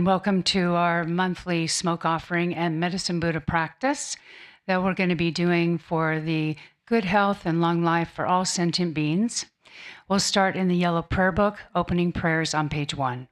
welcome to our monthly smoke offering and medicine Buddha practice that we're going to be doing for the good health and long life for all sentient beings. We'll start in the yellow prayer book, opening prayers on page 1.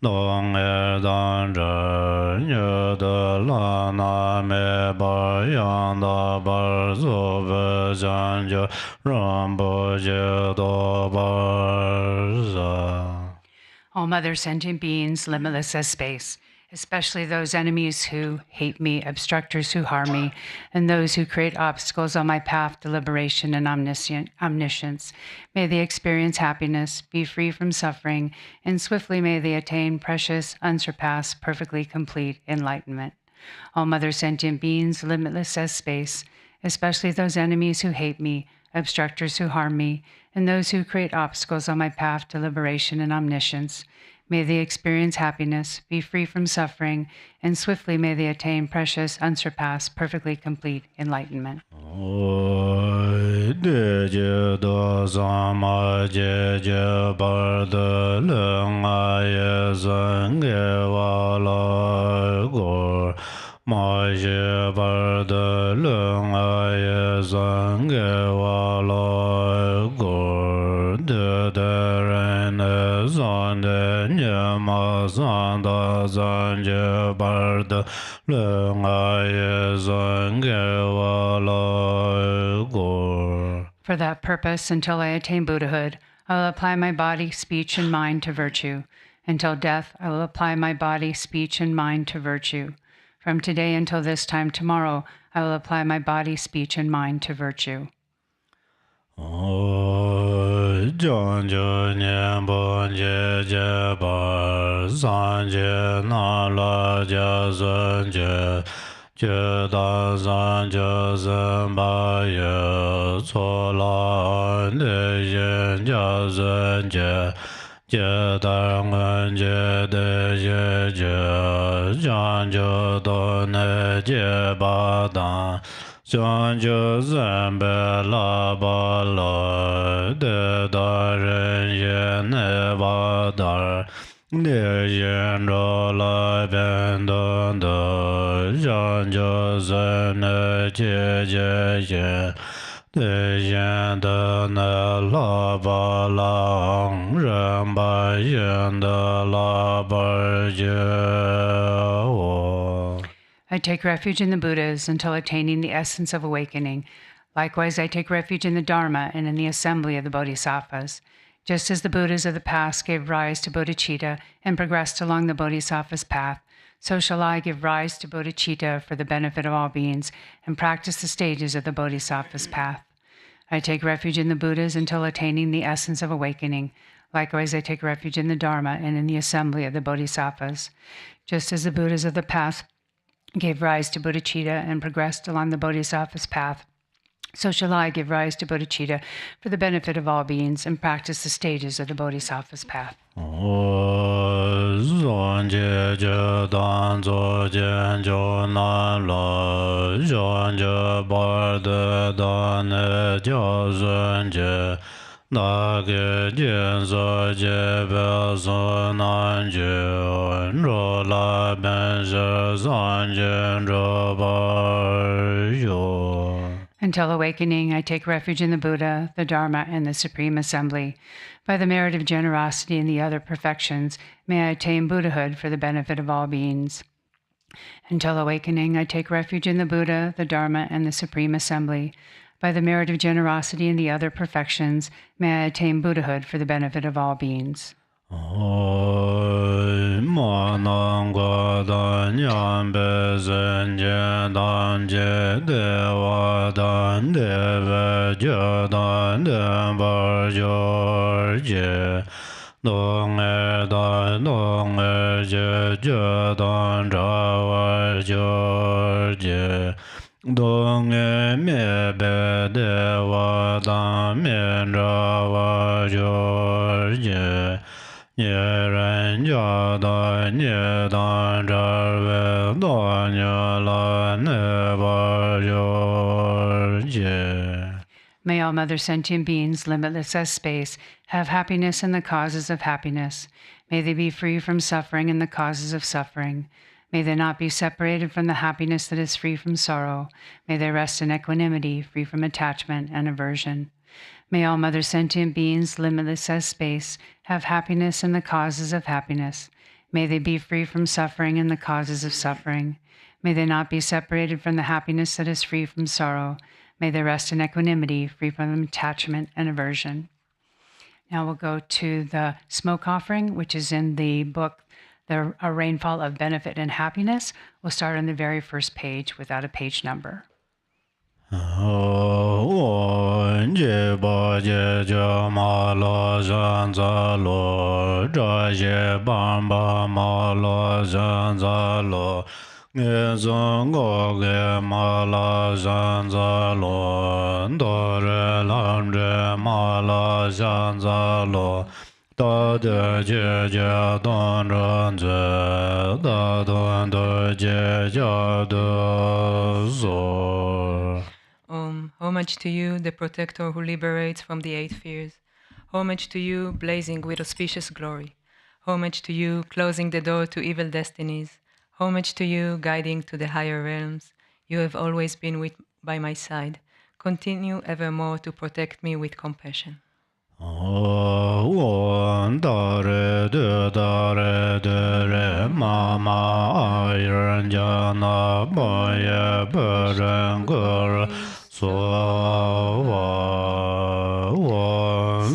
Dong dan zhe nye de la na me bar yang da bar zo be zhan je ran bo je do bar za. All mother sentient beings, limitless as space, especially those enemies who hate me, obstructors who harm me, and those who create obstacles on my path to liberation and omniscience. May they experience happiness, be free from suffering, and swiftly may they attain precious, unsurpassed, perfectly complete enlightenment. All mother sentient beings, limitless as space, especially those enemies who hate me, obstructors who harm me, and those who create obstacles on my path to liberation and omniscience. May they experience happiness, be free from suffering, and swiftly may they attain precious, unsurpassed, perfectly complete enlightenment. For that purpose, until I attain Buddhahood, I will apply my body, speech, and mind to virtue. Until death, I will apply my body, speech, and mind to virtue. From today until this time tomorrow, I will apply my body, speech, and mind to virtue. I take refuge in the Buddhas until attaining the essence of awakening. Likewise, I take refuge in the Dharma and in the assembly of the Bodhisattvas. Just as the Buddhas of the past gave rise to bodhicitta and progressed along the Bodhisattva's path, so shall I give rise to bodhicitta for the benefit of all beings and practice the stages of the Bodhisattva's path. I take refuge in the Buddhas until attaining the essence of awakening. Likewise, I take refuge in the Dharma and in the assembly of the Bodhisattvas. Just as the Buddhas of the past gave rise to bodhicitta and progressed along the Bodhisattva's path, so shall I give rise to bodhicitta for the benefit of all beings and practice the stages of the Bodhisattva's path. Until awakening, I take refuge in the Buddha, the Dharma, and the Supreme Assembly. By the merit of generosity and the other perfections, may I attain Buddhahood for the benefit of all beings. Until awakening, I take refuge in the Buddha, the Dharma, and the Supreme Assembly. By the merit of generosity and the other perfections, may I attain Buddhahood for the benefit of all beings. dong dan dong je je dan ra je dong me be de wa dan me ra wa je ye ren ja da nie dan ra ve da nya la ne ba je. May all mother sentient beings, limitless as space, have happiness in the causes of happiness. May they be free from suffering in the causes of suffering. May they not be separated from the happiness that is free from sorrow. May they rest in equanimity, free from attachment and aversion. May all mother sentient beings, limitless as space, have happiness in the causes of happiness. May they be free from suffering in the causes of suffering. May they not be separated from the happiness that is free from sorrow. May they rest in equanimity, free from attachment and aversion. Now we'll go to the smoke offering, which is in the book, A Rainfall of Benefit and Happiness. We'll start on the very first page without a page number. Ge zong go ge ma la zhan za lo do re lam re ma la zhan za lo da de jie jia don ren zhe da don de jie jia de zo. Homage to you, the protector who liberates from the 8 fears. Homage to you, blazing with auspicious glory. Homage to you, closing the door to evil destinies. Homage to you, guiding to the higher realms. You have always been by my side. Continue evermore to protect me with compassion. Da re de re ma ma ai ren ja na ba ye be ren ge so wa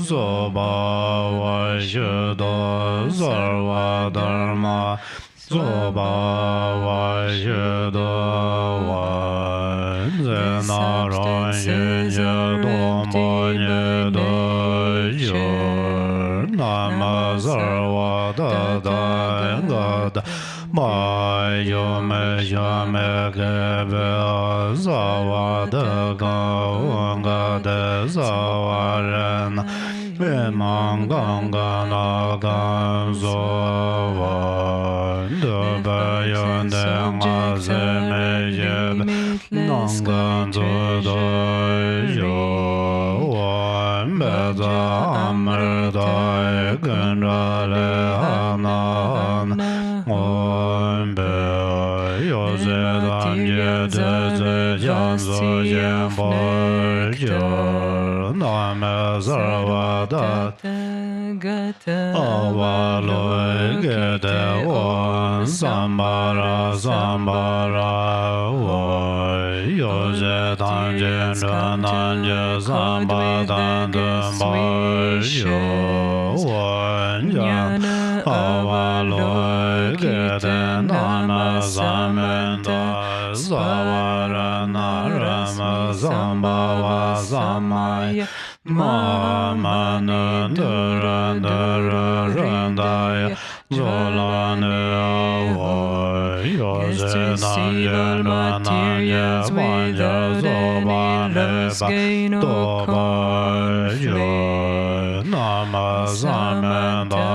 so ba wa shi do zar wa dharma so ba wa shi do wa ze na ran yin je do mo nye do yo nama zar wa da da ga da ma yo me ke be za wa da ga de za wa ren be mang gang ga na ga zo wa de ba yon de ma ze me ye nang ga zo do yo wa me da mer da gen ra le han on be yo ze da ye de jan zo yen bo yo na me za wa da wa lo ge de wo sambara wo yo ze dan jen ran nan je samba dan de ba yo wan jan wa lo ge de na ma samen da za wa ra na ra ma samba wa samai ma ma na de ra da ya zo la ne wo yo ze na ye na ye wan ya zo ba ne ba do ba yo na ma sa men da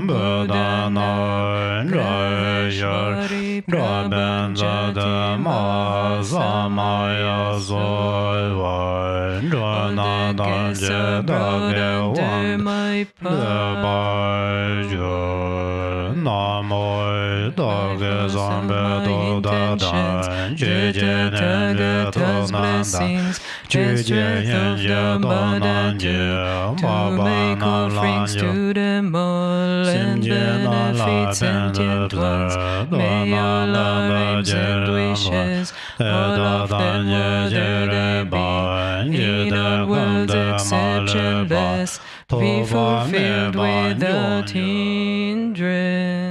bu da na ra ya ra ben za de ma sa ma ya zo wa ra na da je da ge wan de ba yo na mo da ge zan be do da da je je ne ge to nan da je je yen je do nan je ma ba na la yo sim je na la ben de do na la ba je re da da je re ba je de gum de ma le ba be fulfilled without hindrance.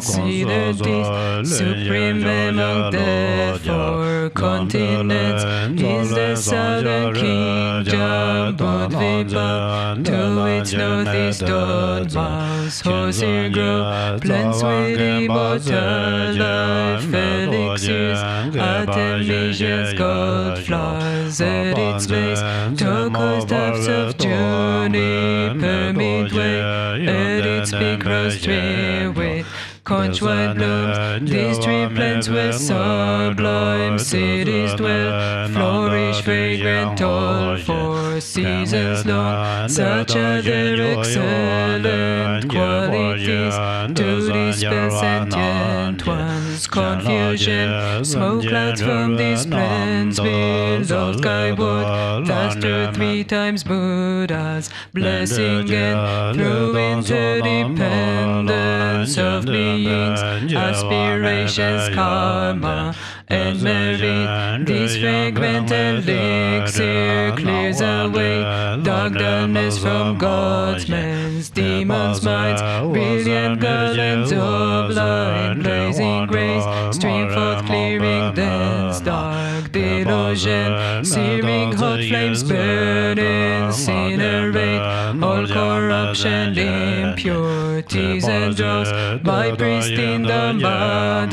consider this supreme among the four continents is the southern kingdom, Bodhipa, to its northeast dawn bows, Horsey Grove, plants with immortal life, elixirs, artemisias, gold flowers at its base, turquoise tufts of juniper midway, at its peak rose tree with conch white blooms. These tree plants were sublime, cities dwell, flourish fragrant all for seasons long. Such are their excellent qualities to dispel sentient ones. Confusion, smoke clouds from these plants below skyward, faster 3 times Buddha's blessing and through interdependence of beings, aspirations, karma, and merit. This fragrant elixir clears away dark dullness from God's men's, demons' minds. Brilliant garlands of light, blazing grace, stream forth clearing dense dark delusion, searing hot flames burn, incinerate all corruption, impurities and dross. By pristine Dhamma,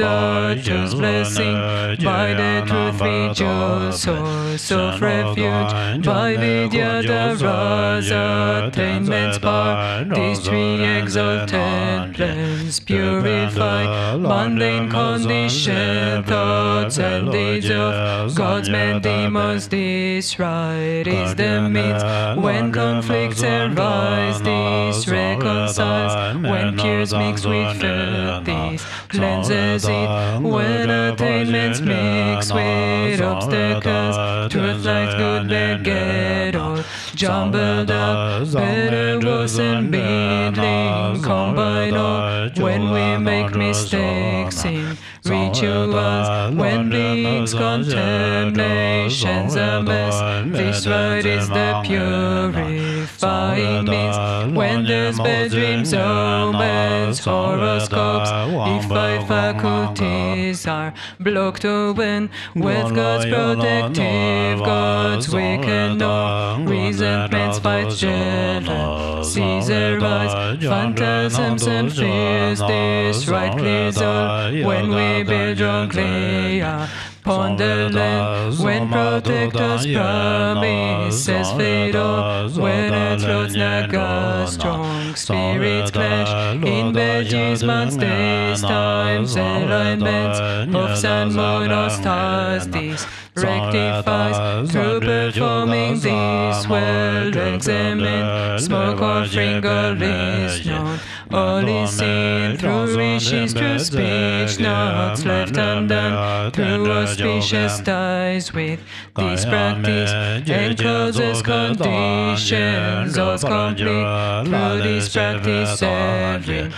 choose blessing, by the truth rejoice, source of refuge, by Vidyadhara's attainment's power. These 3 exalted plans purify mundane conditioned thoughts and deeds of God's men, demons. This right is the means when conflicts arise, this reconciles when cures mix with filthies, cleanses it when attainments mix with obstacles. Truth, light, good, bad, get all jumbled up, better, worse, and middling, combine all when we make mistakes in rituals, when beings contemplations a mess. This right is the purifying means when there's bad dreams, omens, horoscopes. If 5 faculties are blocked open with God's protective, God's wicked no resentments, fights, jealousies arise, phantasms and fears. This right clears all when we build wrongly upon the land, when protectors promises fade off, when it floats naga, strong spirits clash in Beji's days, times, alignments of sun, moon, or stars. This rectifies through performing these well examined. Smoke offering all is known, all is seen through rishis, through speech, not left undone, through auspicious ties with this practice, and causes conditions all complete through this practice every.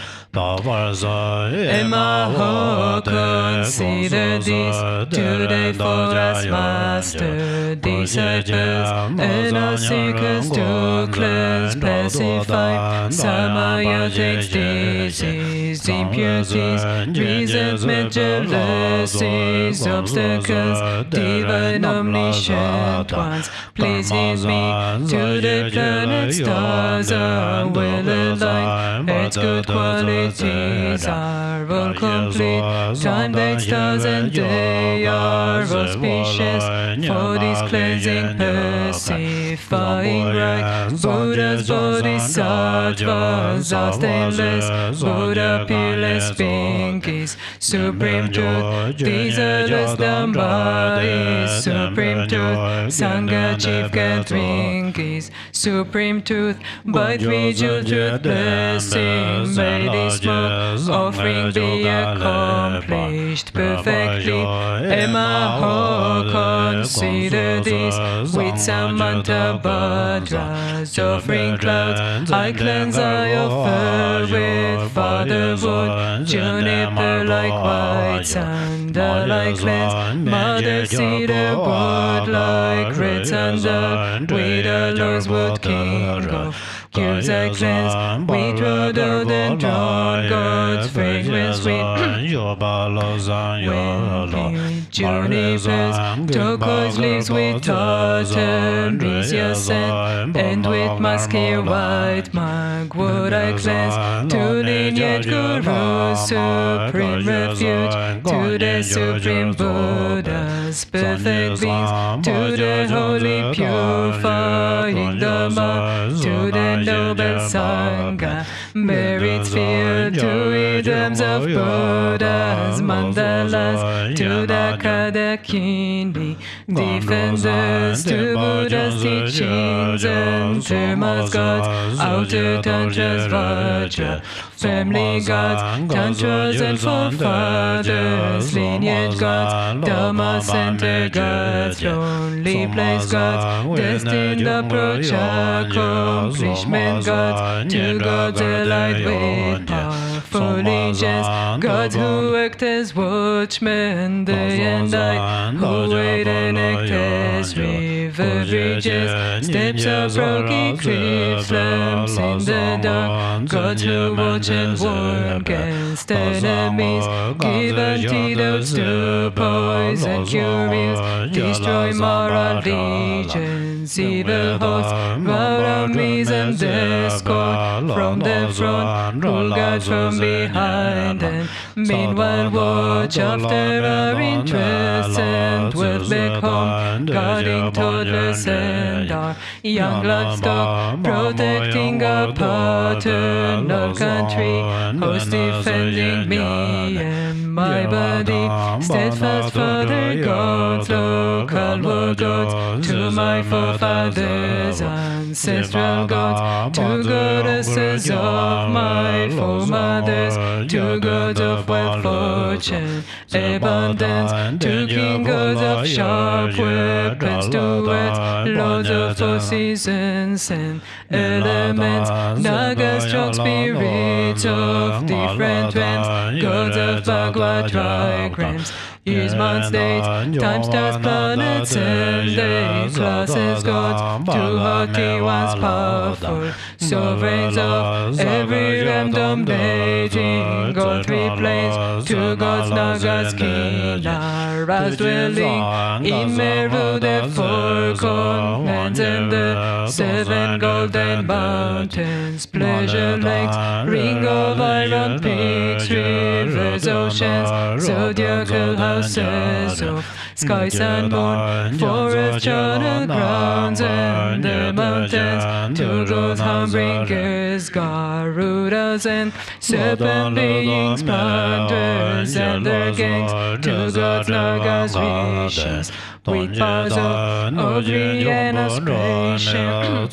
Emaho, consider this today for us, master disciples, and our seekers to cleanse, pacify. Samaya takes disease, impurities, resentment, jealousies, obstacles, divine omniscient ones. Please heed me to the planet stars are well aligned, its good quality are all complete. Time-based stars and they are auspicious for this cleansing, pacifying right. Buddha's bodhisattvas are stainless, Buddha peerless, pink is supreme truth. These are less Dhamma is supreme truth. Sangha chief gathering is supreme truth. By 3 jewel truth blessing, may this smoke offering be accomplished perfectly. Emaho, consider this with Samanta Bhadra's offering clouds. I cleanse, I offer with fatherwood, juniper like white sandal I cleanse, mother cedar wood like red sandal, with a Lord's wood king of cures I cleanse, with rhododendron God's fragrance incense with junipers, turquoise leaves with artemisia scent, and with musky white mug would I cleanse to lineage Guru's supreme refuge, to the supreme Buddha's perfect beings, to the holy purifying Dhamma, to the noble Sangha, merits filled to idioms of Buddha's mandalas, to the Kadakini, defenders to Buddha's teachings and thermal gods, outer tantras Vajra, family gods, tantras and forefathers, lineage gods, Dhamma center gods, lonely place gods, destined approach accomplishment gods, to gods allied with powerful angels, gods who act as watchmen day and night, who wait and act as river bridges, steps of rocky cliffs, lamps in the dark, gods who watch and warn against enemies, give antidotes to poison curious, destroy moral legions, evil hosts, round reason discord from the front, rule God from behind, and meanwhile watch after our interests and wealth back home, guarding toddlers and our young livestock, protecting our paternal country, host defending me and my body, steadfast Father gods, local war gods, to my forefathers, ancestral gods, to goddesses of my foremothers, to gods of wealth, fortune, abundance, to king gods of sharp weapons, to words, lords of four seasons and elements, nagas, strong spirits of different winds, gods of Bhagavad trigrams, years, months, days, time, stars, planets, and days, classes, gods, two haughty ones, powerful, sovereigns of every realm, dominating all three planes, two gods, nagas, Kilaras, dwelling in Meru, the four continents, and the seven golden mountains, pleasure lakes, ring of iron peaks, rivers, oceans, zodiacal houses of skies and moon, forests, charnel grounds, and the mountains, two gods, humbringers, Garudas, and serpent beings, planters, and their gangs, two gods, nagas, rishis, with powers of Ogri and auspician,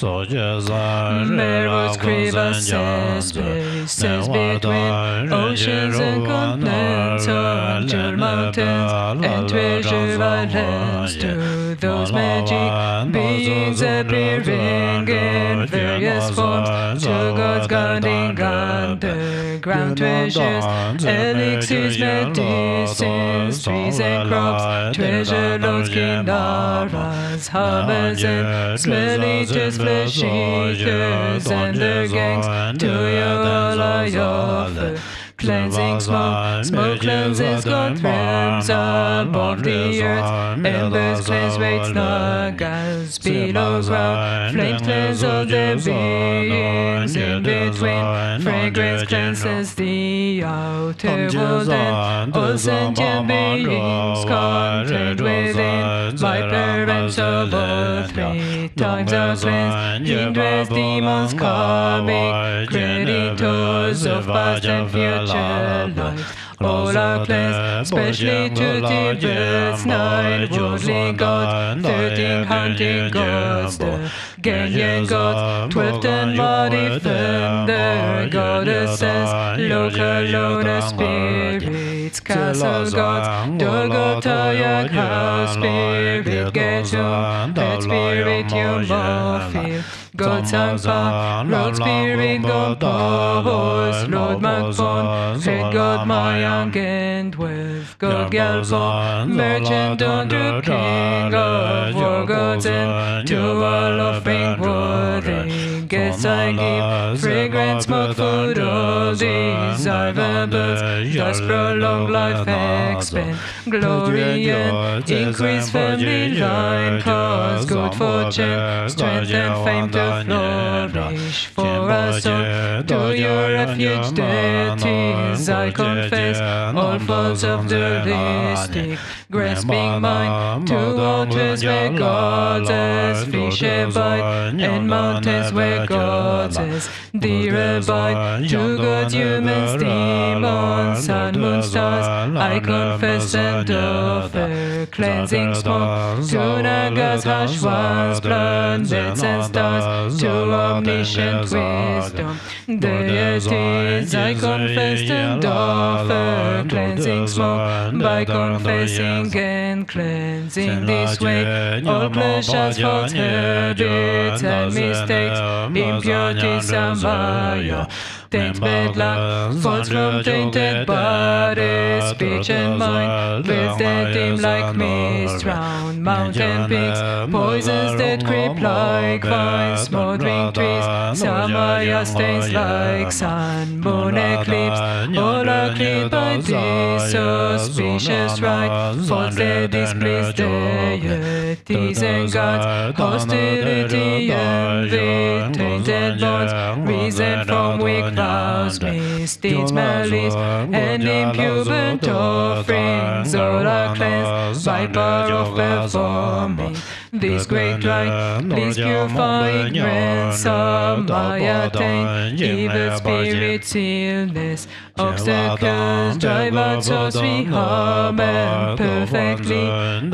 Meru's crevasses, spaces between oceans and continents, of jewel mountains and treasure islands, to those magic beings appearing in various forms, to gods guarding underground treasures, elixirs, medicines, trees and crops, treasure loads, Kinnaras, hummers, and smelly just flesh eaters, and their gangs, to you all I offer cleansing smoke, smoke cleanses God realms above the earth, embers cleanse weights nagas below ground, flames cleanse all their beings in between, fragrance cleanses the outer world, and all sentient beings contained within, my parents of all three times are cleansed, hindrance, demons, karmic creditors of past and future life, all are cleansed, specially to Tibet's 9 worldly gods, 13 hunting gods, the Ganyan gods, 12 ten-bodied thunder goddesses, local loner spirits, castle gods, Dolgotayak house spirit, Geshem, head spirit, Yomorphil, God Sangpa, Lord Spirit, God Horse, Lord Magpon, Head God Mayang and Wealth, God Galpon, Merchant under King of War Gods, and to all offering worthy, guests I give fragrant smoke food, all desire verbals, thus prolong life, expand glory and increase family line, cause good fortune, strength and fame to flourish. For us all, to your refuge deities, I confess all faults of the listic, grasping mind to waters where goddess, fish abide, and mountains where goddess, deer abide, to good humans, demons, sun, moon, stars, I confess and offer cleansing smoke to Nagas, harsh ones, planets and stars, to omniscient wisdom, deities, I confess and offer cleansing smoke by confessing and cleansing this way all pleasures, faults, habits and mistakes, impurities, samaya, taint, bad luck, falls from tainted bodies, speech and mind, with that dim like mist round mountain peaks, poisons that creep like vines, smoldering trees, samaya stains like sun, moon eclipse, all are cleared by this auspicious rite, faults that displease deities and gods, hostility, envy, tainted bonds, reason from weak vows, misdeeds, malice, and impure burnt offerings, all are cleansed by power of performing this great rite. Please purifying ransom, Maya taint, evil spirits, illness, obstacles, drive out souls we harm, and perfectly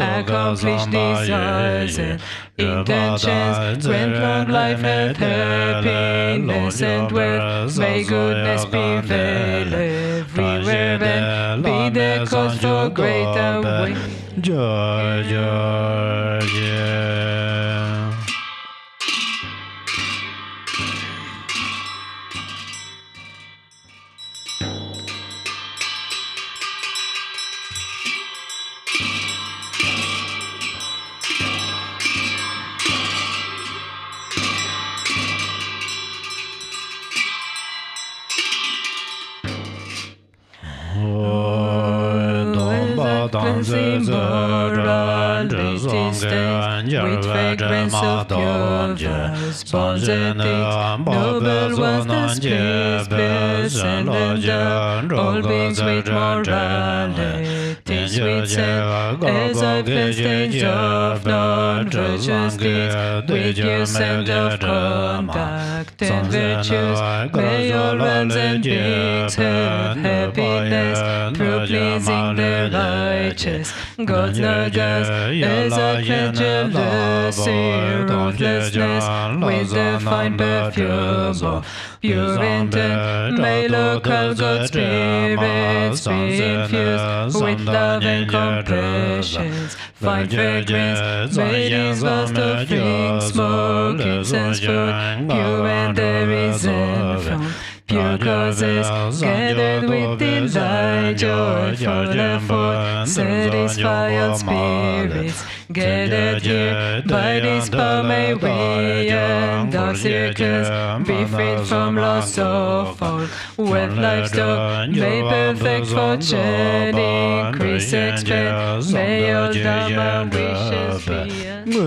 accomplish desires and intentions. Grant long life, health, happiness, and wealth. May goodness prevail everywhere, and be the cause for greater way. Cleansing morality stains with fragrance of pure vows, bonds and things, noble ones that please, bless and endow all beings with morality, sweet scent, as I bless stains of non-virtuous deeds, with your scent of conduct and virtues, may all realms and beings have happiness through pleasing the righteous. God's Nagas, as I pledge jealousy, ruthlessness, with the fine perfume of pure intent, may local God's spirits be infused with love and compassions, fine fragrance, may these vast offerings, smoke, incense, fruit, pure and there is from pure causes, gathered with delight, joyful and full, satisfy all spirits, gathered here by this power, may we and dark circles be freed from loss of all wealth, livestock, may perfect fortune increase, expand, may all Dharma wishes be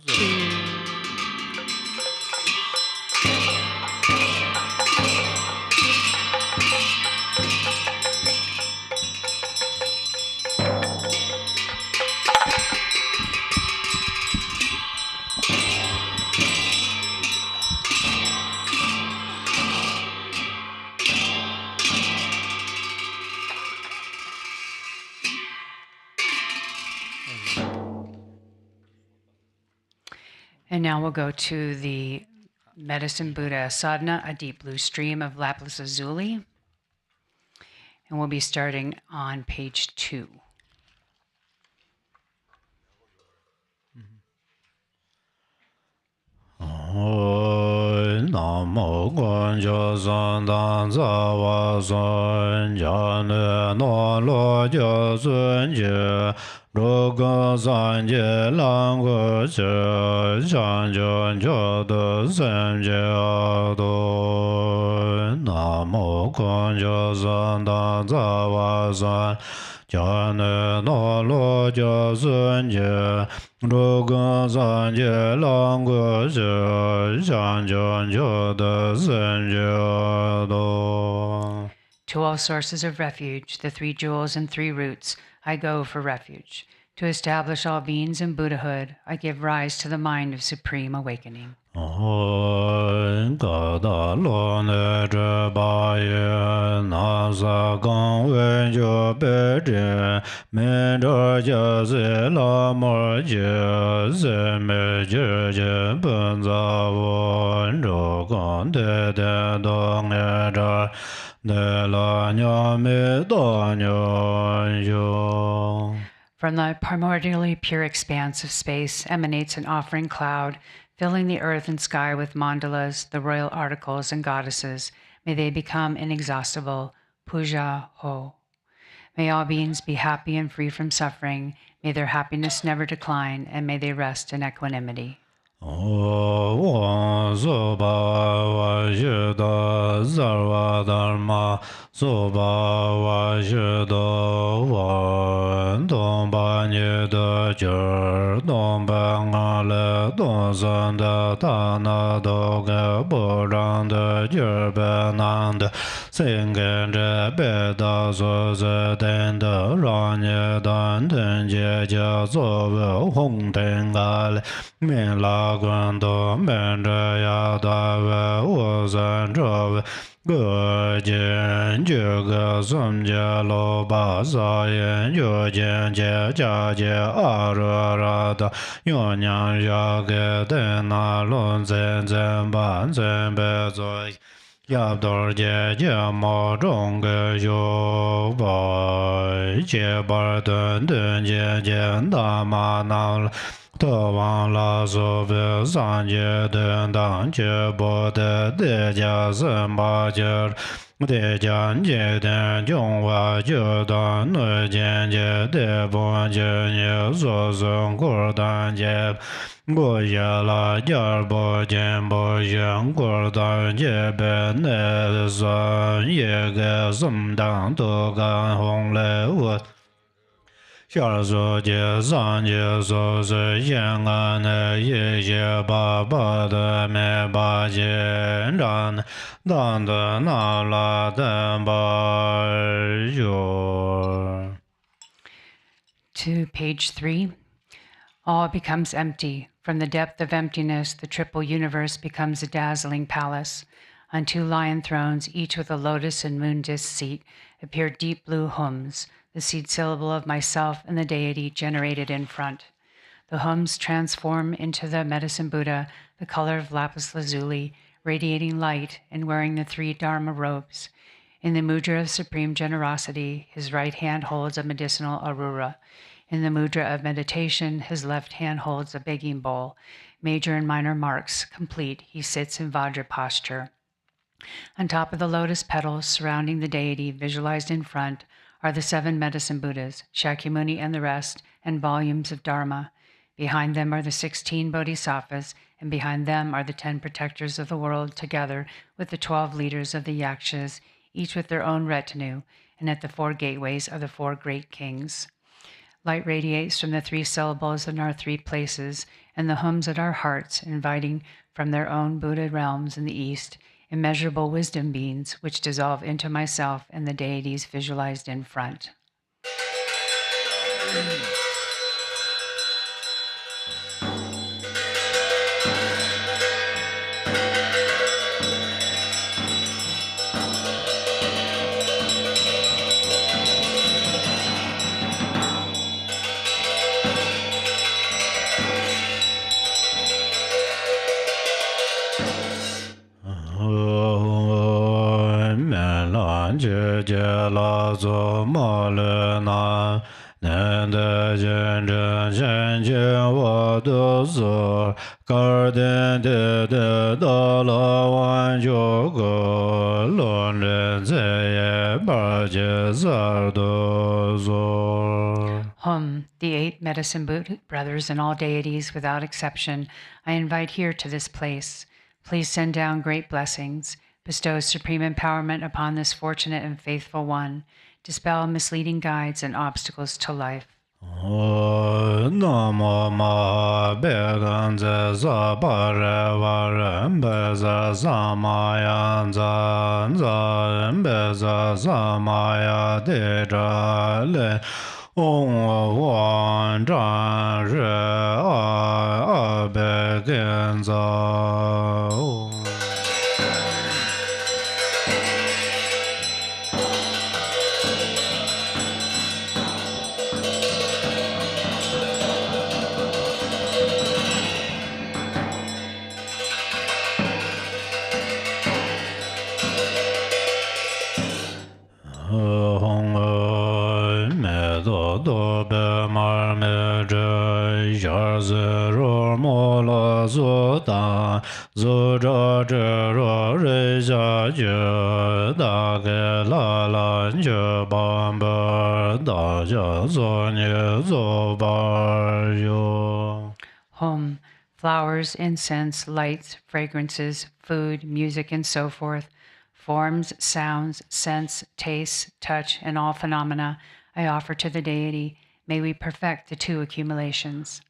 achieved. And now we'll go to the Medicine Buddha Sadhana, a deep blue stream of lapis lazuli. And we'll be starting on page 2. Oh. Namo Gunjo Sandan Zawa Sun Jane No Lo Jo Sun Je Rogo San Je Lang Gu Che Shan Jun Jo De Sen Je Do Namo Gunjo Sandan Zawa Sun Jane No Lo Jo Sun Je Rogo San Je Lang Gu Che Shan Jun Jo De Sen Je Do. To all sources of refuge, the 3 jewels and 3 roots, I go for refuge. To establish all beings in Buddhahood, I give rise to the mind of supreme awakening. From the primordially pure expanse of space emanates an offering cloud, filling the earth and sky with mandalas, the royal articles and goddesses. May they become inexhaustible. Puja Ho. May all beings be happy and free from suffering. May their happiness never decline, and may they rest in equanimity. Guando Mendra Yada Wu San Zhou Ge Jian Ju Ge Sum Jie Lo Ba Sa Yin Yu Jian Jie Jia Jie A Ru Ra Da Yu Niang Ya Ge Den Na Lun Zhen Zhen Ban Zhen Be Zui Yab Dor Jie Jie Mo Zhong Ge Yu Bai Jie Bar Dun Dun Jie Jian Da Ma Na Te Wang La Su Bi San Jie Den Dang Jie Bo De De Jia Sen Ba Jie De Jian Jie Den Jiong Wa Jie Dan Nui Jian Jie De Bon Jie Nye Su Sun Gu Dan Jie Gu Ye La Jia Bo Jian Bo Xian Gu Dan Jie Be Ne San Ye Ge Sum Dang Tu Gan Hong Le Wu 小数节三节数是延安的一些爸爸的没把钱赚，当的拿了的把有。To page 3, all becomes empty. From the depth of emptiness, the triple universe becomes a dazzling palace. On 2 lion thrones, each with a lotus and moon disk seat, appear deep blue hums, the seed syllable of myself and the deity generated in front. The hums transform into the medicine Buddha, the color of lapis lazuli, radiating light and wearing the 3 Dharma robes. In the mudra of supreme generosity, his right hand holds a medicinal arura. In the mudra of meditation, his left hand holds a begging bowl. Major and minor marks complete, he sits in Vajra posture. On top of the lotus petals surrounding the deity, visualized in front, are the 7 medicine Buddhas, Shakyamuni and the rest, and volumes of Dharma. Behind them are the 16 bodhisattvas, and behind them are the 10 protectors of the world, together with the 12 leaders of the yakshas, each with their own retinue, and at the 4 gateways are the 4 great kings. Light radiates from the 3 syllables in our 3 places, and the hums at our hearts, inviting from their own Buddha realms in the east, immeasurable wisdom beings which dissolve into myself and the deities visualized in front. La zo ma le na nen de jian zhen xian jie wo de zi garden de da la wan jo go lon ren ze ba je zar do zor. The 8 medicine brothers and all deities without exception, I invite here to this place. Please send down great blessings. Bestow supreme empowerment upon this fortunate and faithful one. Dispel misleading guides and obstacles to life. Namo ma began ze za pare varen beza samaya za beza samaya de le ong wan zhan re a began za. Flowers, incense, lights, fragrances, food, music, and so forth, forms, sounds, scents, tastes, touch, and all phenomena I offer to the deity. May we perfect the 2 accumulations.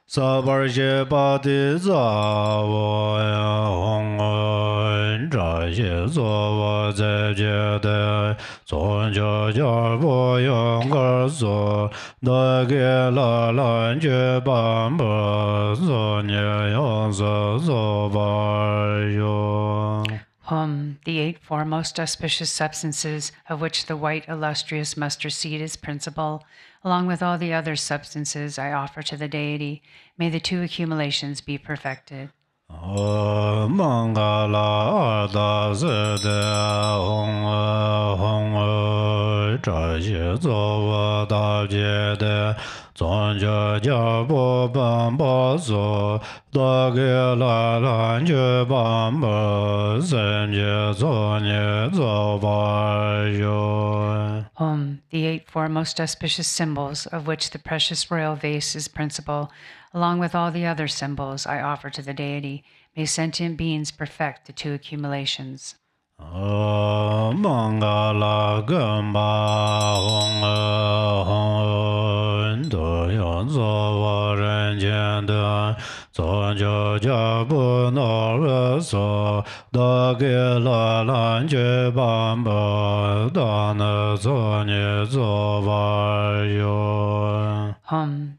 Sabar je ba de za wo ya hong zha xie zo wo zai jie de zong jiao jiao bo yong ge zo da ge la lan jue ban bo zo nie yong zo zo ba yo. The 8 foremost auspicious substances, of which the white illustrious mustard seed is principal, along with all the other substances I offer to the deity, may the 2 accumulations be perfected. Mangala da ze de hong zha xie zo wo da jie de zong jia jia bo ban ba zo da ge la lan jue ban ba zhen jie zo nie zo ba yo. The 8 foremost auspicious symbols, of which the precious royal vase is principal, along with all the other symbols I offer to the deity, may sentient beings perfect the 2 accumulations. Mangala gamba hong do yon zo wa ren jian de zong jiao jia bu no re so da ge la lan jue ban bo da ne zo nie zo ba yo.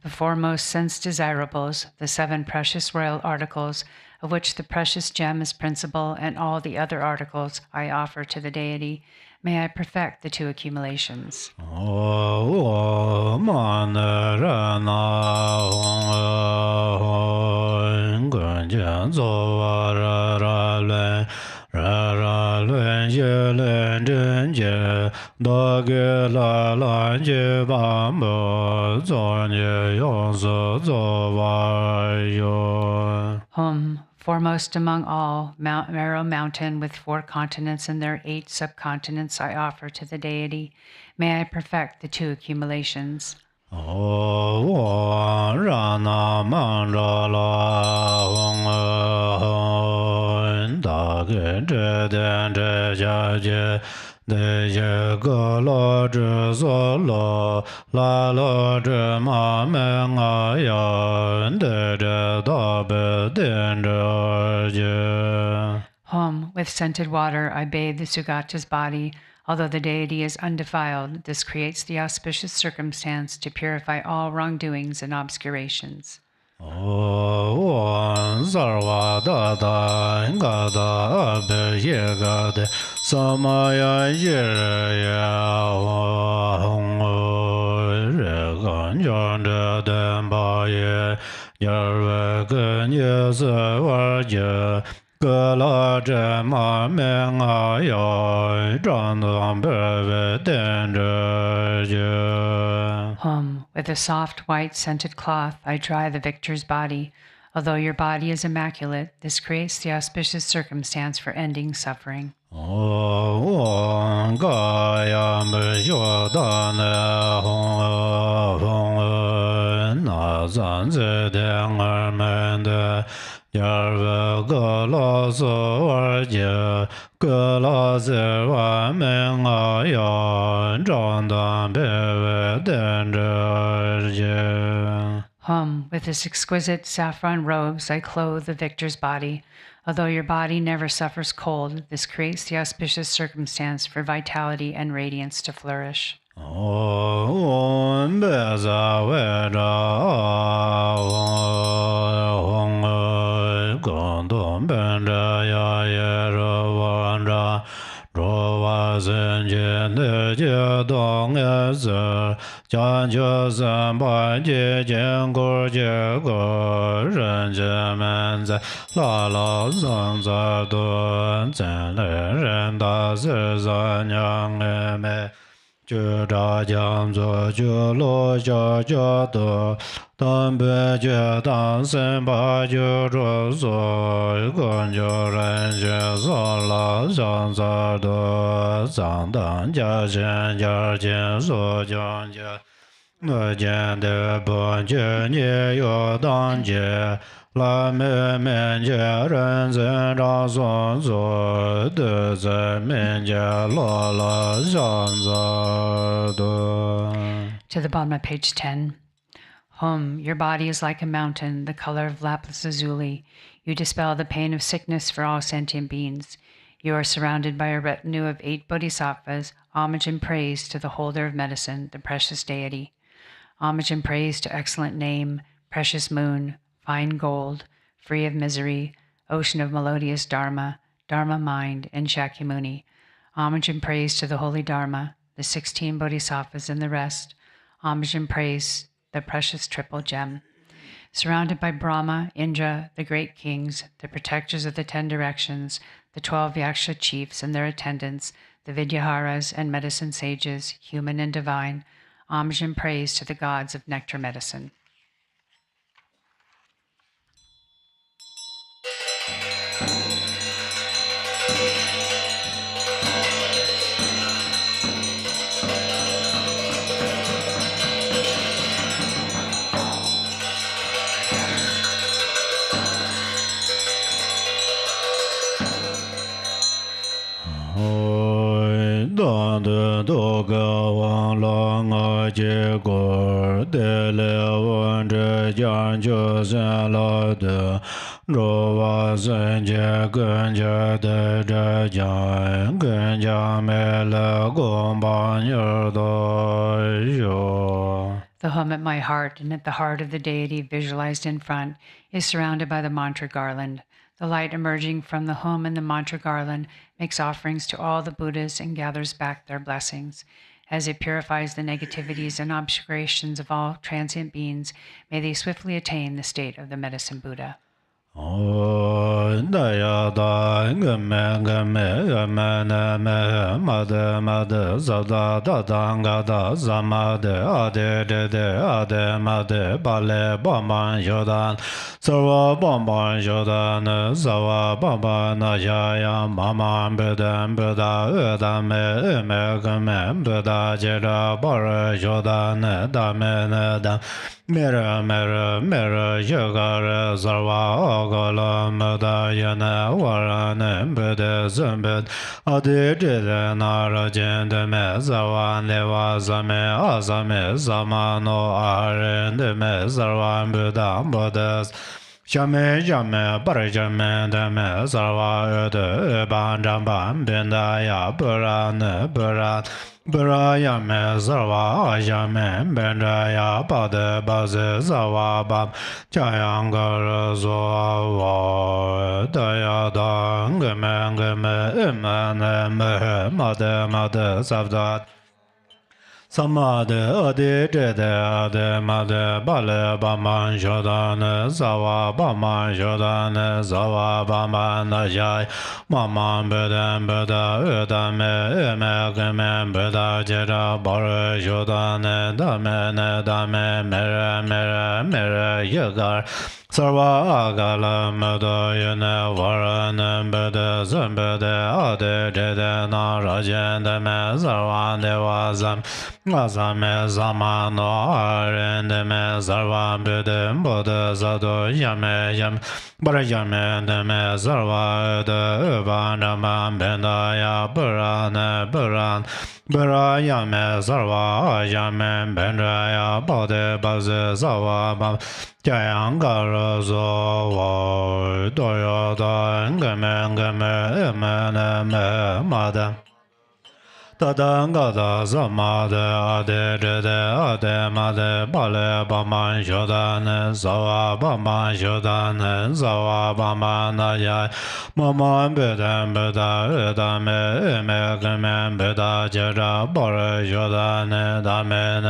The foremost sense desirables, the 7 precious royal articles, of which the precious gem is principal, and all the other articles I offer to the deity, may I perfect the 2 accumulations. Foremost among all, Mount Meru Mountain with 4 continents and their 8 subcontinents I offer to the deity. May I perfect the 2 accumulations. De ye ge lo zhi zo lo la lo zhi ma men a yan de zhe da be dian zhe je. Home, with scented water, I bathe the Sugata's body. Although the deity is undefiled, this creates the auspicious circumstance to purify all wrongdoings and obscurations. Sarva Dada Gada Abhigade Samaya Jiraya Reganjanda Dembaye Yarva Ganyasa Varja Gala Jama Mengaya Jandam Beve Dendraja. With a soft white scented cloth, I dry the victor's body. Although your body is immaculate, this creates the auspicious circumstance for ending suffering. With this exquisite saffron robes, I clothe the victor's body. Although your body never suffers cold, this creates the auspicious circumstance for vitality and radiance to flourish. To the bottom of page 10. Your body is like a mountain, the color of lapis lazuli. You dispel the pain of sickness for all sentient beings. You are surrounded by a retinue of 8 bodhisattvas. Homage and praise to the holder of medicine, the precious deity. Homage and praise to excellent name, precious moon, fine gold, free of misery, ocean of melodious Dharma, Dharma mind, and Shakyamuni. Homage and praise to the holy Dharma, the 16 bodhisattvas and the rest. Homage and praise, the precious triple gem. Surrounded by Brahma, Indra, the great kings, the protectors of the 10 directions, the 12 Yaksha chiefs and their attendants, the Vidyaharas and medicine sages, human and divine. Homage and praise to the gods of nectar medicine. The home at my heart and at the heart of the deity visualized in front is surrounded by the mantra garland. The light emerging from the home and the mantra garland makes offerings to all the Buddhas and gathers back their blessings. As it purifies the negativities and obscurations of all transient beings, may they swiftly attain the state of the medicine Buddha. Mera mera mera yagara sarva ogala madayana varana bede zambed adijede narajende me sarva neva zame azame zamano arende me sarva buddha buddhas Shame Jame Parajame Dame Sarva Udu Ban Jamban Bindaya Buran Buran Burayame Sarva Jame Bindaya Bade Bazi Sarva Bam Chayangar Zoa Daya Dang Game Game Imane Made Made Savdat Samade ade jede ade made bale baman jodane zawa baman jodane zawa baman najai maman beden beda ödame eme gemen beda jera bare jodane dame mere mere mere yegar Sarva agala meda yene varane bede zembede ade jede na rajende me zarvan devazam Azame zamano arende me zarva bede bode zado yame yam bara yame de me zarva de vanama benda ya burane buran bara yame zarva yame benda ya bode baze zawa bam Jayangara zawa doya da ngame ngame emene me madam Tadangada Zamada Ade Jede Ade Made Bale Baman Jodan Zawa Baman Jodan Zawa Baman Ayai Maman Bedan Beda Edame Emegemen Beda Jera Bore Jodan Dame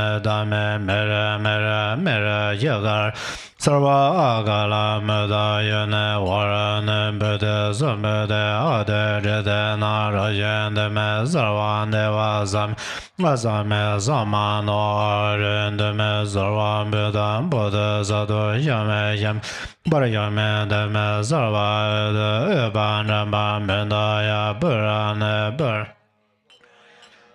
Mere Mere Mere Yagar Sarva Agala Meda Yene Waran Bede Zambede Ade Jede Narajen Me Zarvan Devazam Azame Zamano Arende Me Zarvan Bedan Bode Zado Yame Yam Barayame Deme Zarva Ede Eban Ramban Bendaya Burane Bur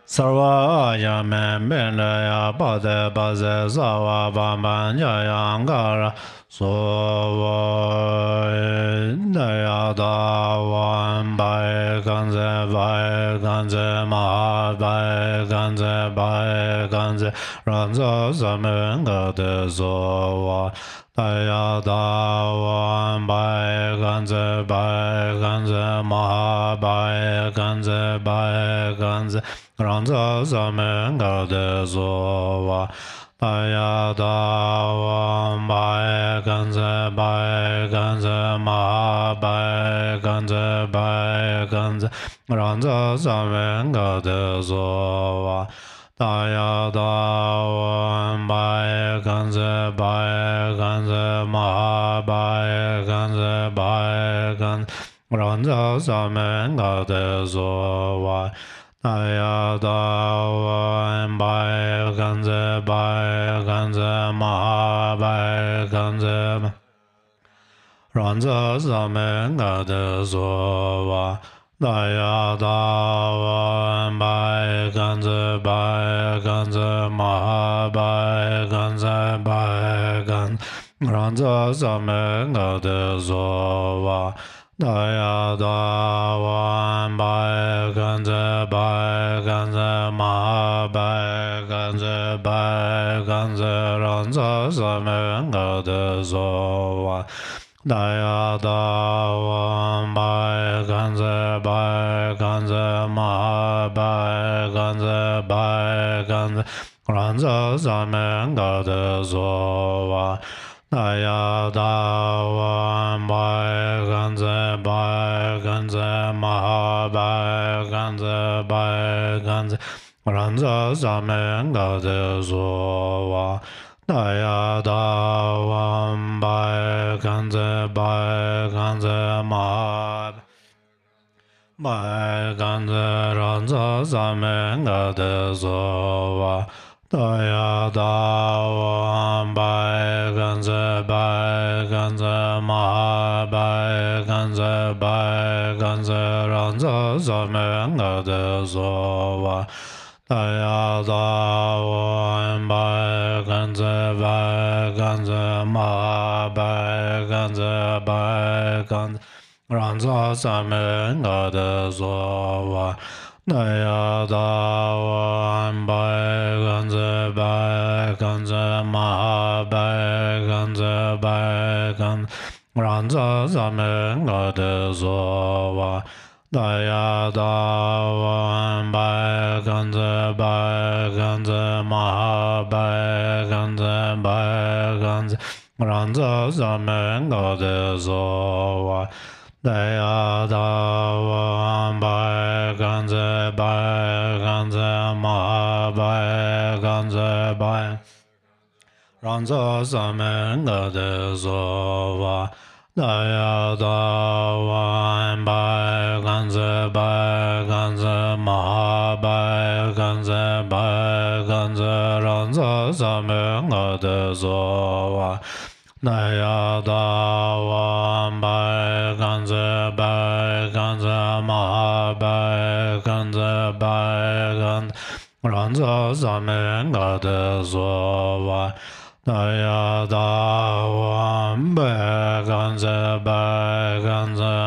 Sarva Yame Bendaya Bade Baze Zawa Bamban Yayangara Sova Daya Dawan Bai Ganze Maha Bai Ganze Ranza Zamenga De Zova Daya Dawan Bai Ganze Maha Bai Ganze Ranza Zamenga De Zova Daya Dawan Bai Ganze Maha Bai Ganze Ranza Zamenga De Zova Daya Dawan Bai Ganze Maha Bai Ganze Ranza Zamenga De Zova Daya Dawan Bai Ganze Maha Bai Ganze Ranza Zamenga De Zova Daya Dawan Bai Ganze Maha Bai Ganze Ranza Zamenga De Zova Daya Dawan Bai Ganze Maha Bai Ganze Ranza Zamenga De Zova Daya Dawan Bai Ganze Maha Bai Ganze Ranza Zamenga De Zova Daya Dawan Bai Ganze Maha Bai Ganze Ranza Zamenga De Zova Daya Dawan Bai Ganze Maha Bai Ganze Ranza Zamenga De Zova Daya Dawan Bai Ganze Maha Bai Ganze Ranza Zamenga De Zova Daya Dawan Bai Ganze Maha Bai Ganze Ranza Zamenga De Zova Daya Dawan Bai Ganze Maha Bai Ganze Ranza Zame Ngade Zova Daya Dawan Bai Ganze Maha Bai Ganze Ranza Zame Ngade Zova Daya Dawan Bai Ganze Maha Bai Ganze Ranza Samen Gade Zova Daya Dawan Bai Ganze Maha Bai Ganze Ranza Samen Gade Zova Daya Dawan Bai Ganze Maha Bai Ganze Ranza Samen Gade Zova Daya Dawan Bai Ganze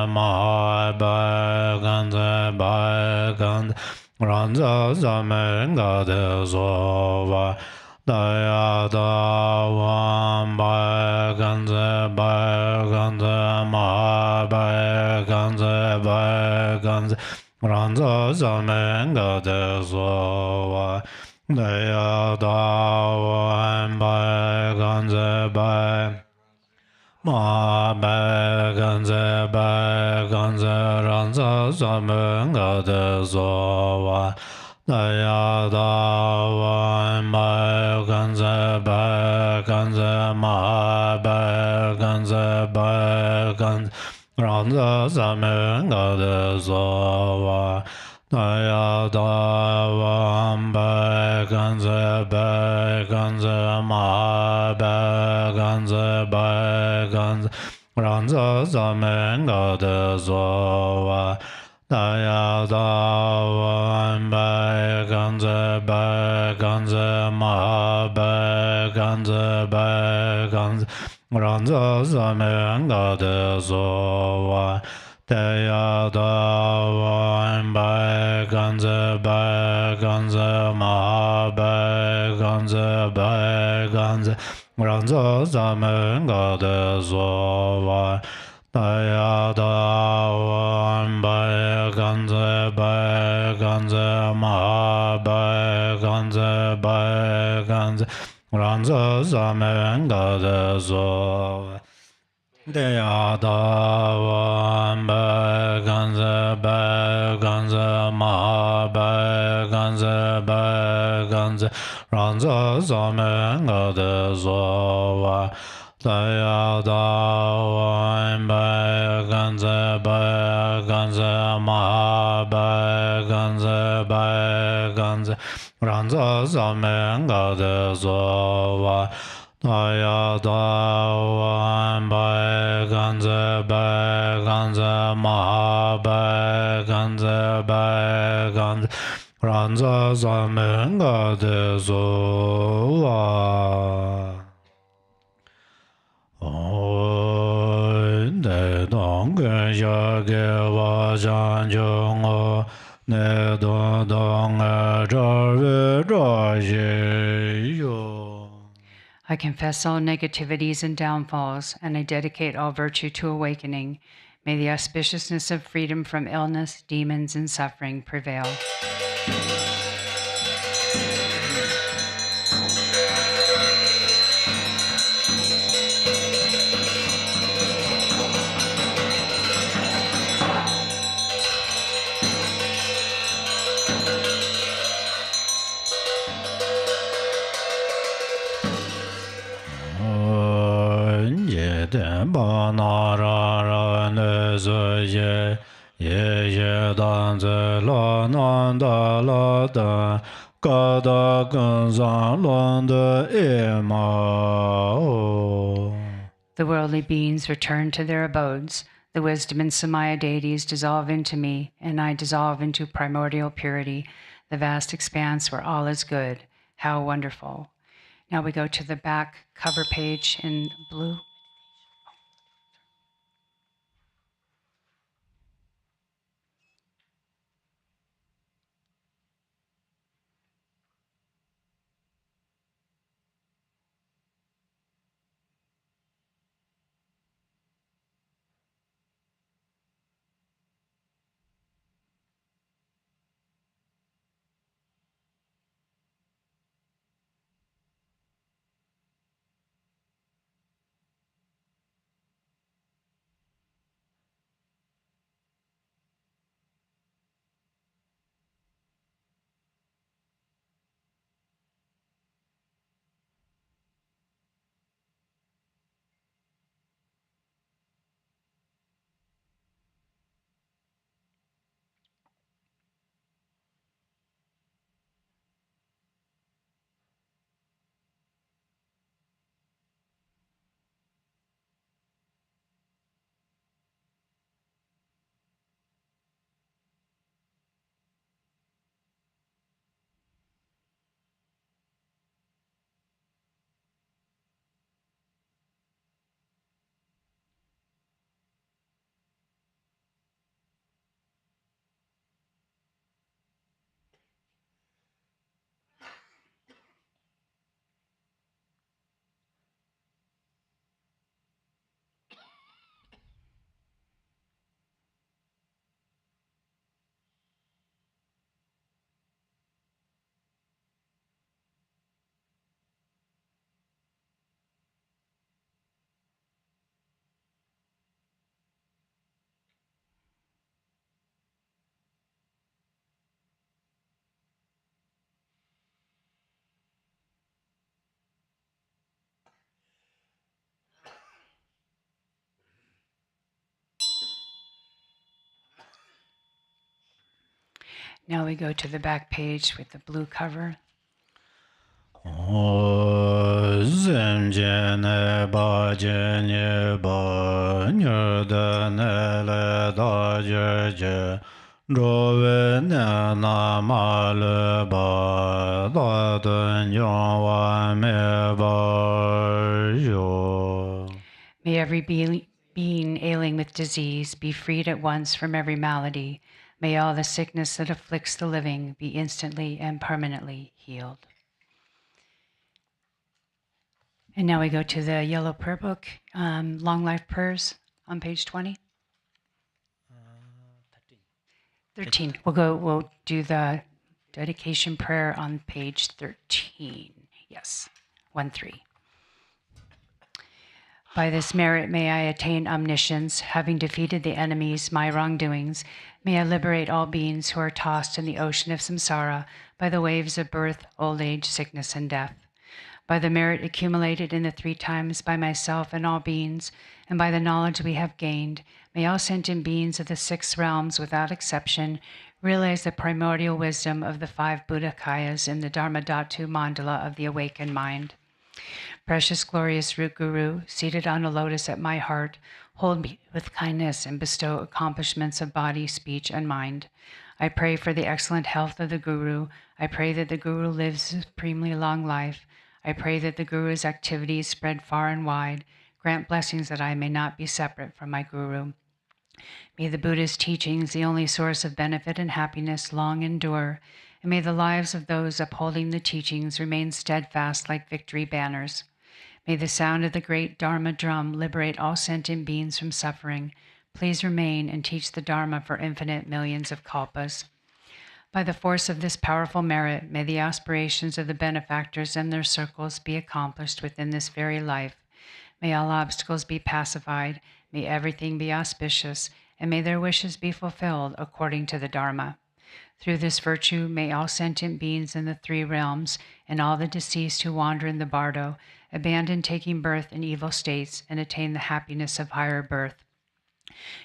Maha Bai Ganze Ranza Samen Gade Zova Daya Dawan Bai Ganze Maha Bai Ganze Ranza Samen Gade Zova Daya Dawan Bai Ganze Ma Bai Ganze Ranza Samen Gade Zova Daya Dawan Bai Ganze Ma Bai Ganze Ranza Samen Gade Zova Daya Dawan Bai Ganze Ma Bai Ganze Ranza Samen Gade Zova Daya Dawan Bai Ganze Ma Bai Ganze Ranza Samen Gade Zova Daya Dawan Bai Ganze Ma Bai Ganze Ranza Samen Gade Zova Daya Dawan Bai Ganze Ma Bai Ganze Ranza Samen Gade Zova Daya Dawan Bai Ganze Ma Bai Ganze Ranza Samen Gade Zova Daya Dawan Bai Ganze Ma Bai Ganze Ranza Samen Gade Zova Daya Dawan Bai Ganze Ma Bai Ganze Ranza Samen Gade Zova Oi De Dong Gen Ya Ge Wa Zhan Jung O Ne Dong Dong E Zha Ve Zha Ye Yo. I confess all negativities and downfalls, and I dedicate all virtue to awakening. May the auspiciousness of freedom from illness, demons, and suffering prevail. Ba na ra ra ne ze ye dan ze la nan da la da ga da gen zan luan de e ma o. The worldly beings return to their abodes. The wisdom and Samaya deities dissolve into me, and I dissolve into primordial purity, the vast expanse where all is good. How wonderful. Now we go to the back cover page in blue. Now we go to the back page with the blue cover. Zemjene bajene ba nyerdane le dajeje drove ne namale ba daden yonwa me ba yo. May every being ailing with disease be freed at once from every malady. May all the sickness that afflicts the living be instantly and permanently healed. And now we go to the yellow prayer book, Long Life Prayers on page 20. 13. We'll do the dedication prayer on page 13. Yes, 1-3. By this merit may I attain omniscience, having defeated the enemies, my wrongdoings. May I liberate all beings who are tossed in the ocean of samsara by the waves of birth, old age, sickness, and death. By the merit accumulated in the 3 times by myself and all beings, and by the knowledge we have gained, may all sentient beings of the 6 realms without exception realize the primordial wisdom of the 5 Buddhakayas in the Dharmadhatu mandala of the awakened mind. Precious, glorious Root Guru, seated on a lotus at my heart, hold me with kindness and bestow accomplishments of body, speech, and mind. I pray for the excellent health of the Guru. I pray that the Guru lives supremely long life. I pray that the Guru's activities spread far and wide. Grant blessings that I may not be separate from my Guru. May the Buddha's teachings, the only source of benefit and happiness, long endure, and may the lives of those upholding the teachings remain steadfast like victory banners. May the sound of the great Dharma drum liberate all sentient beings from suffering. Please remain and teach the Dharma for infinite millions of kalpas. By the force of this powerful merit, may the aspirations of the benefactors and their circles be accomplished within this very life. May all obstacles be pacified, may everything be auspicious, and may their wishes be fulfilled according to the Dharma. Through this virtue, may all sentient beings in the 3 realms and all the deceased who wander in the bardo abandon taking birth in evil states and attain the happiness of higher birth.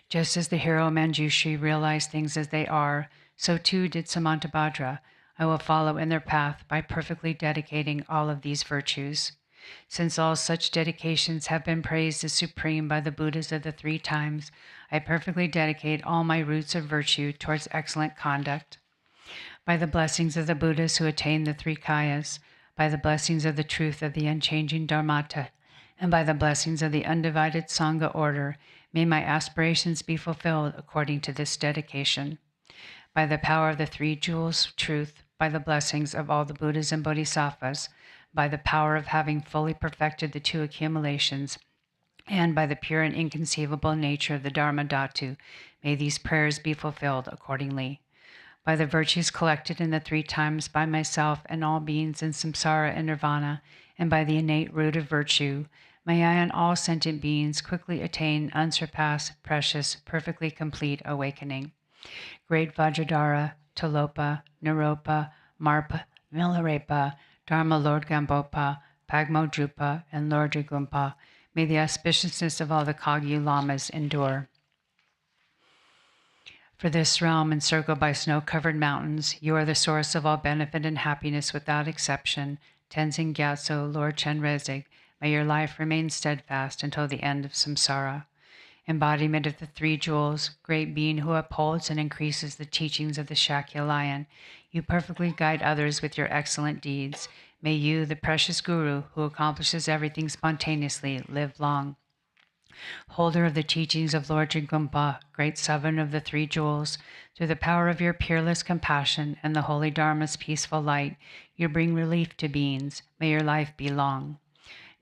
Just as the hero Manjushri realized things as they are, so too did Samantabhadra. I will follow in their path by perfectly dedicating all of these virtues. Since all such dedications have been praised as supreme by the Buddhas of the 3 times, I perfectly dedicate all my roots of virtue towards excellent conduct. By the blessings of the Buddhas who attained the 3 kayas, by the blessings of the truth of the unchanging Dharmata, and by the blessings of the undivided Sangha order, may my aspirations be fulfilled according to this dedication. By the power of the 3 jewels of truth, by the blessings of all the Buddhas and Bodhisattvas, by the power of having fully perfected the 2 accumulations, and by the pure and inconceivable nature of the Dharmadhatu, may these prayers be fulfilled accordingly. By the virtues collected in the 3 times by myself and all beings in samsara and nirvana, and by the innate root of virtue, may I and all sentient beings quickly attain unsurpassed, precious, perfectly complete awakening. Great Vajradhara, Talopa, Naropa, Marpa, Milarepa, Dharma Lord Gambopa, Pagmodrupa, and Lord Jagumpa, may the auspiciousness of all the Kagyu Lamas endure. For this realm, encircled by snow-covered mountains, you are the source of all benefit and happiness without exception. Tenzin Gyatso, Lord Chenrezig, may your life remain steadfast until the end of samsara. Embodiment of the 3 jewels, great being who upholds and increases the teachings of the Shakya lion, you perfectly guide others with your excellent deeds. May you, the precious Guru, who accomplishes everything spontaneously, live long. Holder of the teachings of Lord Jigumpa, great sovereign of the 3 jewels, through the power of your peerless compassion and the holy Dharma's peaceful light, you bring relief to beings. May your life be long.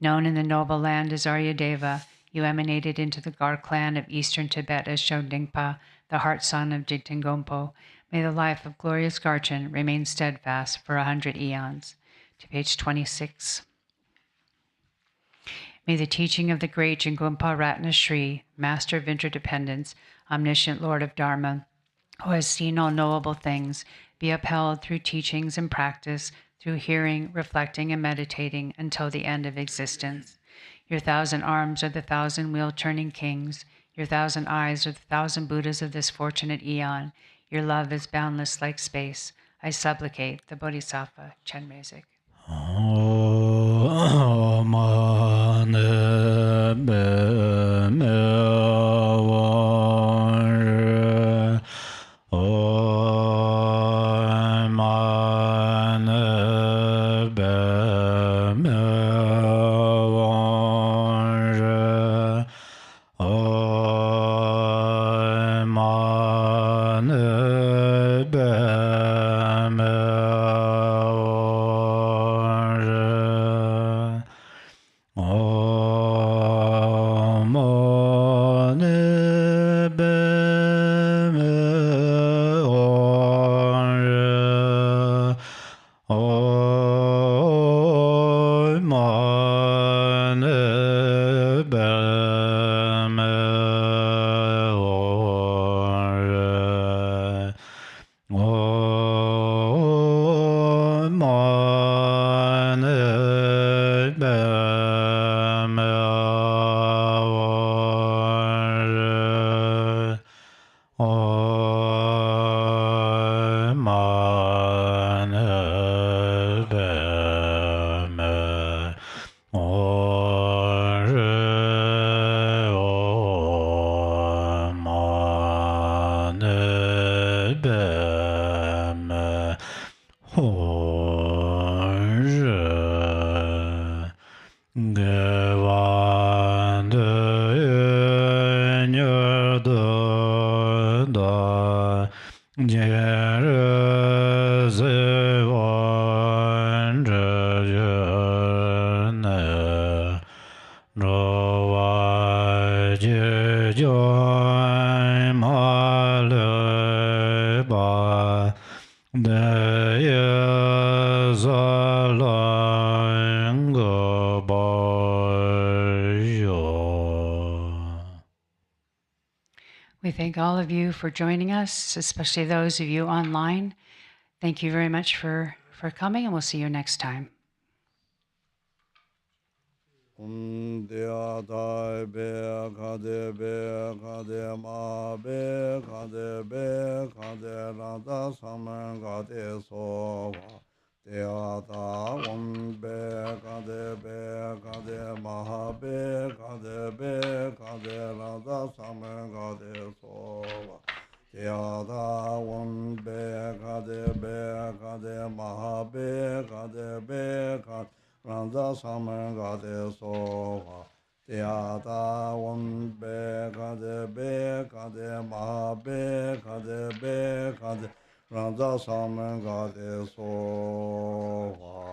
Known in the noble land as Aryadeva, you emanated into the Gar clan of eastern Tibet as Shogdingpa, the heart son of Jigtengompo. May the life of glorious Garchen remain steadfast for 100 eons. To page 26. May the teaching of the great Jigumpa Ratna Shri, master of interdependence, omniscient Lord of Dharma, who has seen all knowable things, be upheld through teachings and practice, through hearing, reflecting, and meditating until the end of existence. Your 1,000 arms are the 1,000 wheel-turning kings. Your 1,000 eyes are the 1,000 Buddhas of this fortunate eon. Your love is boundless like space. I supplicate the Bodhisattva. Chen music. We thank all of you for joining us, especially those of you online. Thank you very much for coming, and we'll see you next time. Randa Samer Gade Soha Teata Won Be Kade Ma Be Kade Randa Samer Gade Soha